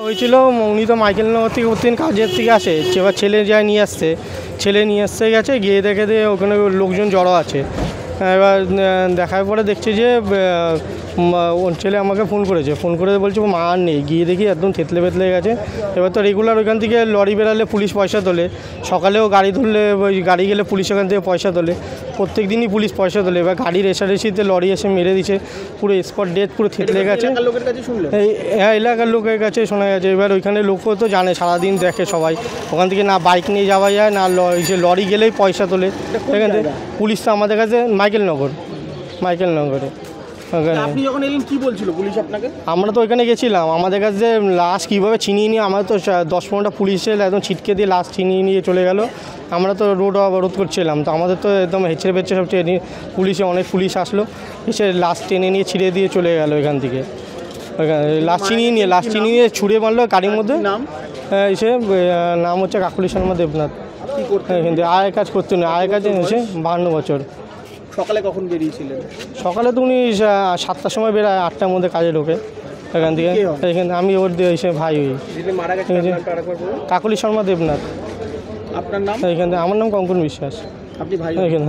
হয়েছিল উনি তো মাইকেলনগর থেকে প্রতিদিন কাজের থেকে আসে, এবার ছেলে যায় নিয়ে আসতে, ছেলে নিয়ে আসতে গেছে, গিয়ে দেখে দিয়ে ওখানে লোকজন জড়ো আছে। এবার দেখার পরে দেখছে যে ওর ছেলে আমাকে ফোন করেছে, ফোন করে বলছে মা আর নেই, গিয়ে দেখি একদম থেতলে ফেতলে গেছে। এবার তো রেগুলার ওইখান থেকে লরি বেরালে পুলিশ পয়সা তোলে, সকালেও গাড়ি ধরলে ওই গাড়ি গেলে পুলিশ ওখান থেকে পয়সা তোলে, প্রত্যেক দিনই পুলিশ পয়সা তোলে। এবার গাড়ির রেসারেসিতে লরি এসে মেরে দিছে, পুরো স্পট ডেথ, পুরো থেতলে গেছে। হ্যাঁ, এলাকার লোকের কাছে শোনা গেছে। এবার ওইখানে লোকও তো জানে, সারাদিন দেখে সবাই, ওখান থেকে না বাইক নিয়ে যাওয়া যায় না, লরি গেলেই পয়সা তোলে। এখান থেকে পুলিশ তো আমাদের কাছে মাইকেলনগরে। আপনি যখন এলেন কি বলছিল পুলিশ আপনাকে? আমরা তো ওইখানে গেছিলাম, আমাদের কাছে লাশ কীভাবে ছিনিয়ে নিয়ে, আমরা তো 10-15টা পুলিশ এলে একদম ছিটকে দিয়ে লাশ ছিনিয়ে নিয়ে চলে গেল। আমরা তো রোড অবরোধ করছিলাম, তো আমাদের তো একদম হেঁচড়ে বেঁচড়ে সব টেনে, পুলিশে অনেক পুলিশ আসলো, এসে লাশ টেনে নিয়ে ছিঁড়ে দিয়ে চলে গেল এখান থেকে। লাশ ছিনিয়ে নিয়ে ছুঁড়ে মারলো গাড়ির মধ্যে। এসে নাম হচ্ছে কাকুলি শর্মা দেবনাথ। এখান থেকে আয়ের কাজ করতে নেই, আয়ের কাজে এসে 52 বছর। সকালে কখন বেরিয়েছিলেন? সকালে তো উনি 7টার সময় বেরোয়, 8টার মধ্যে কাজে ঢোকে এখান থেকে। এখানে আমি ওর এসে ভাই মারা গেছে কাকুলি শর্মা দেবনাথ। আপনার নাম? এখান থেকে আমার নাম কঙ্কন বিশ্বাস। আপনি ভাই? এখানে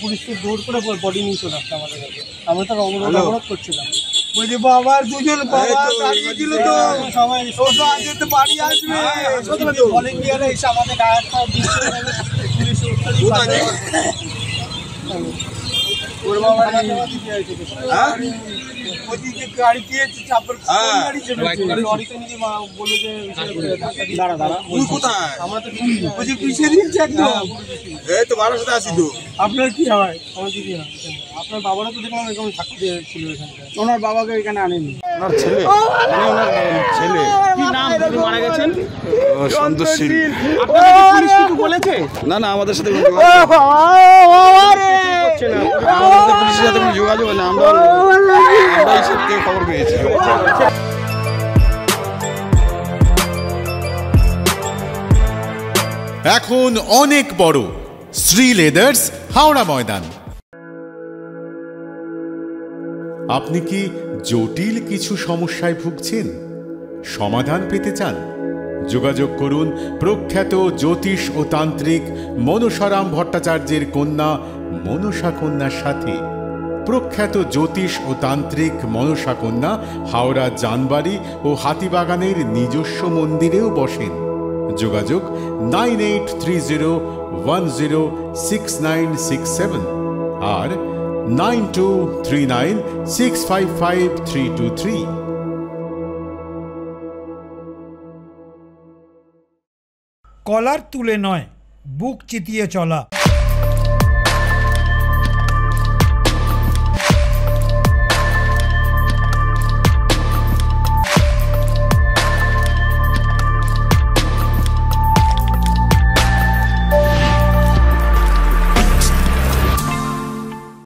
পুলিশ তো দৌড় করে বডি নিয়ে চলে আসছে আমাদের কাছে, আমরা তো অবরোধ করছিলাম। বলছি বাবা দুজন বাবা দাঁড়িয়ে ছিল তো সবাই ওটা আজকে তো বাড়ি আসবে, ভলেন্টিয়ার এসে আমাদের গায়েরটা দিচ্ছে পুলিশ ওর বাবা ওদিকে গাড়ি দিয়েছে চাপড় গাড়ি চেপেছে লরিতে নিয়ে বলে যে দাঁড়া তুই কোথায়? আমরা তো বুঝি পিছিয়ে দিয়েছে একদম। এই তো বাবার সাথে আসি তো। আপনার কি হয়? আমার দিদি হয়। আপনার বাবারা তো দেখলাম এরকম থাকতে ছিল এখানে। ওনার বাবাকে এখানে আনেনি। ওনার ছেলে কি নাম? তিনি মারা গেছেন সন্তোষ শীল। আপনাকে পুলিশ কিছু বলেছে? না আমাদের সাথে কোনো পুলিশের সাথে কোনো যোগাযোগ না, আমরা এই সব থেকে খবর পেয়েছি। এখন অনেক বড় শ্রী লেদার্স হাওড়া ময়দান। আপনি কি জটিল কিছু সমস্যায় ভুগছেন, সমাধান পেতে চান? যোগাযোগ করুন প্রখ্যাত জ্যোতিষ ও তান্ত্রিক মনসারাম ভট্টাচার্যের কন্যা মনসা কন্যার সাথে। প্রখ্যাত জ্যোতিষ ও তান্ত্রিক মনসা কন্যা হাওড়া জানবাড়ি ও হাতিবাগানের নিজস্ব মন্দিরেও বসেন। যোগাযোগ 9830106967 আর 9239655323। কলার তুলে নয়, বুক চিতিয়ে চলা।